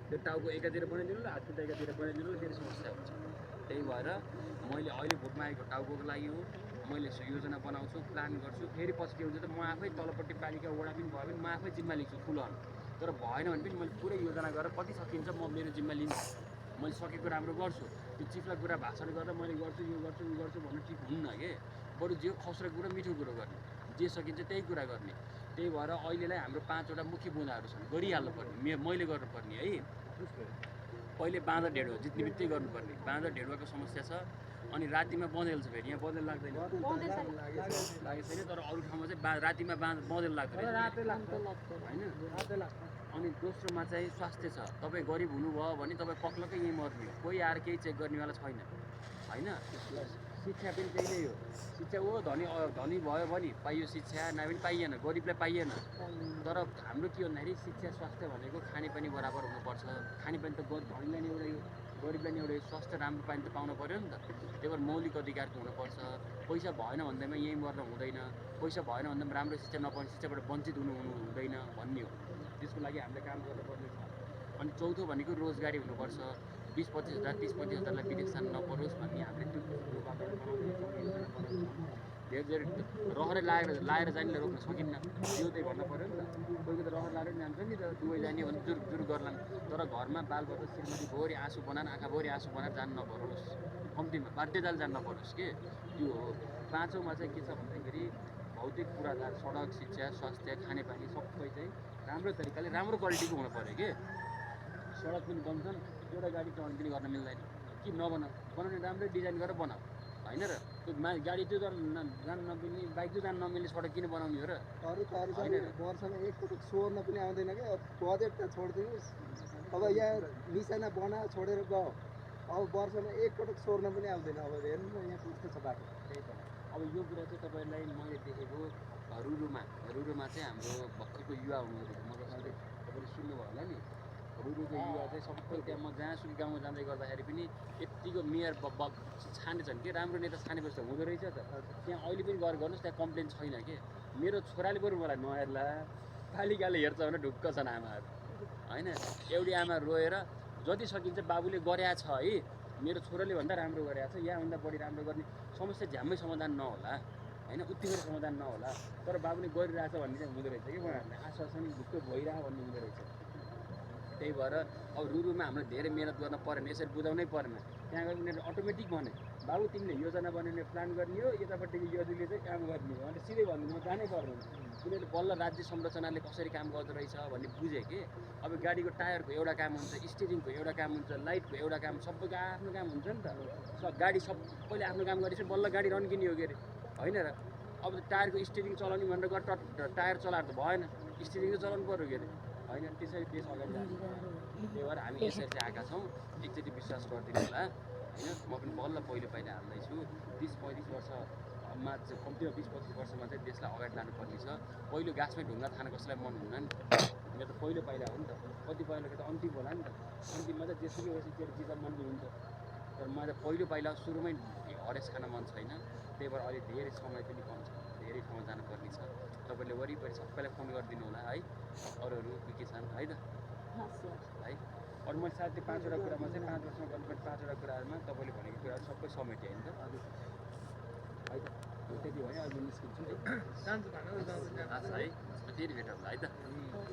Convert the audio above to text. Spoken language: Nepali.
त्यो टाउको एकातिर बनाइदिनु र हात खुट्टा एकातिर बनाइदिनु फेरि समस्या हुन्छ। त्यही भएर मैले अहिले भोट मागेको टाउकोको लागि हो। मैले योजना बनाउँछु, प्लान गर्छु, फेरि पछि के हुन्छ त म आफै तलपट्टि पालिका वडा पनि भयो भने म आफै जिम्मा लिन्छु फुल अन। तर भएन भने पनि मैले पुरै योजना गरेर कति सकिन्छ म मेरो जिम्मा लिन्छु। मैले सकेको राम्रो गर्छु। त्यो चिफलाई कुरा भाषण गर्दा मैले गर्छु यो गर्छु उ गर्छु भन्नु ठिक हुन्न के। बरु जे खस्रो कुरो मिठो कुरो गर्ने, जे सकिन्छ त्यही कुरा गर्ने। त्यही भएर अहिलेलाई हाम्रो 5वटा मुख्य बुँदाहरू छन्, गरिहाल्नु पर्ने, मैले गर्नुपर्ने है। पहिले बाँदर ढेडुवा जित्ने बित्तिकै गर्नुपर्ने। बाँदर ढेडुवाको समस्या छ। अनि रातिमा बँदेल छ, फेरि यहाँ बँदेल लाग्दैन, लागेको छैन। तर अरू ठाउँमा चाहिँ रातिमा बँदेल लाग्दैन होइन। अनि दोस्रोमा चाहिँ स्वास्थ्य छ। तपाईँ गरिब हुनुभयो भने तपाईँ पक्लकै यहीँ मर्ने हो, कोही आएर केही चेक गर्नेवाला छैन होइन। शिक्षा पनि त्यही नै हो। शिक्षा हो धनी भयो भने पाइयो शिक्षा, नभए पनि पाइएन, गरिबलाई पाइएन। तर हाम्रो के भन्दाखेरि शिक्षा स्वास्थ्य भनेको खानेपानी बराबर हुनुपर्छ। खानेपानी त धनीलाई नि एउटै हो, गरिबलाई नि एउटै। स्वास्थ्य राम्रो पानी त पाउनु पऱ्यो नि त। त्यही भएर मौलिक अधिकारको हुनुपर्छ। पैसा भएन भन्दैमा यहीँ मर्न हुँदैन, पैसा भएन भन्दैमा राम्रो शिक्षा नपाउने, शिक्षाबाट वञ्चित हुँदैन भन्ने हो। त्यसको लागि हामीले काम गर्नुपर्ने छ। अनि चौथो भनेको रोजगारी हुनुपर्छ। 20-25 हजार 30-35 हजारलाई विदेश जानु नपरोस् भन्ने हामीले त्यो वातावरण बनाउँछौँ। धेरै रहरै लाएर जानेले रोक्न सकिन्न, त्यो चाहिँ भन्नु पऱ्यो नि त। कोही त रहर लाएर पनि जान्छ नि त, दुवै जाने भने जुर गर्लान्। तर घरमा बालबच्चा श्रीमती भोरी आँसु बनाएर, आँखा भोरी आँसु बनाएर जानु नपरोस्, कम्तीमा बाध्यताले जानु नपरोस् के, त्यो हो। 5औँमा चाहिँ के छ भन्दाखेरि भौतिक पूर्वाधार, सडक, शिक्षा, स्वास्थ्य, खानेपानी सबै चाहिँ राम्रो तरिकाले राम्रो क्वालिटीको हुनु पऱ्यो के। सडक पनि बन्छन्, एउटा गाडी चलाउनु पनि गर्न मिल्दैन कि नबनाऊ, बनाउने राम्रै डिजाइन गरेर बनाऊ होइन र। त्यो गाडी त्यो जान नमिल्ने, बाइक त्यो जान नमिल्ने सडक किन बनाउने हो र। वर्षमा एकपटक सोर्न पनि आउँदैन क्या, बजेट त छोडिदिनुहोस्। अब यहाँ निशाना बना छोडेर गयो, अब वर्षमा एकपटक सोर्न पनि आउँदैन। अब हेर्नु न यहाँ कस्तो छ बाटो। त्यही त अब यो कुरा चाहिँ तपाईँलाई मैले देखेको रुरुमा चाहिँ हाम्रो भर्खरको युवा हुनुहुँदो म जस्तै तपाईँले सुन्नुभयो होला नि। रुरुको युवा चाहिँ सबै त्यहाँ म जहाँसुकै गाउँमा जाँदै गर्दाखेरि पनि यत्तिको मेयर छानेछन् कि राम्रो नेता छानेपछि त हुँदो रहेछ त। त्यहाँ अहिले पनि गएर गर्नुहोस्, त्यहाँ कम्प्लेन छैन कि। मेरो छोराले बरु मलाई नहेर्ला, पालिकाले हेर्छ भने ढुक्क छन् आमाहरू होइन। एउटी आमा रोएर जति सकिन्छ बाबुले गरेछ है, मेरो छोराले भन्दा राम्रो गरेछ, यहाँभन्दा बढी राम्रो गर्ने समस्या झ्याम्मै समाधान नहोला होइन, उत्तिकै समाधान नहोला, तर बाबुले गरिरहेछ भन्ने चाहिँ हुँदो रहेछ कि उहाँहरूले आश्वासन ढुक्क भइरह भन्ने हुँदो रहेछ। त्यही भएर अब रुरुमा हामीले धेरै मिहिनेत गर्न परेन, यसरी बुझाउनै परेन। त्यहाँ गएर उनीहरूले अटोमेटिक भने बाबु तिमीले योजना बनाउने प्लान गर्ने हो, यतापट्टिको योजनाले चाहिँ काम गर्ने हो, अन्त सिधै भन्नु म जानै पर्दैन। उनीहरूले बल्ल राज्य संरचनाले कसरी काम गर्दो रहेछ भन्ने बुझे कि। अब गाडीको टायरको एउटा काम हुन्छ, स्टियरिङको एउटा काम हुन्छ, लाइटको एउटा काम, सबैको आफ्नो काम हुन्छ नि त। गाडी सबैले आफ्नो काम गरेपछि बल्ल गाडी रन्किने हो के अरे होइन र। अब टायरको स्टियरिङ चलाउने भनेर गएर टायर चलाएर त भएन, स्टियरिङ त चलाउनु पऱ्यो के अरे होइन। त्यसरी देश अगाडि जान्छ। त्यही भएर हामी यसरी चाहिँ आएका छौँ, एकचोटि विश्वास गरिदिनु होला होइन। म पनि बल्ल पहिलो पाइला हाल्दैछु। 30-35 वर्षमा चाहिँ कम्तीमा 20-25 वर्षमा चाहिँ देशलाई अगाडि लानुपर्ने छ। पहिलो गाछमै ढुङ्गा खान कसैलाई मन हुन्न नि त। मेरो त पहिलो पाइला हो नि त, कतिपयलाई त अन्तिम होला नि त। अन्तिममा चाहिँ जेसुकै होस् त्यो जित्न मन हुन्छ। तर मलाई त पहिलो पाइला सुरुमै हरेस खान मन छैन। त्यही भएर अहिले धेरै समय पनि कम छ, धेरै ठाउँमा जानुपर्ने छ। तपाईँले वरिपरि सबैलाई फोन गरिदिनु होला है, अरूहरू के छन् है त है। अरू मैले साथै 5वटा कुरामा चाहिँ 5 वर्षमा गर्नुपर्ने 5वटा कुराहरूमा तपाईँले भनेको कुराहरू सबै समेटेँ होइन त है त। त्यति भयो, अहिले निस्किन्छु है। है फेरि भेटौँला है त।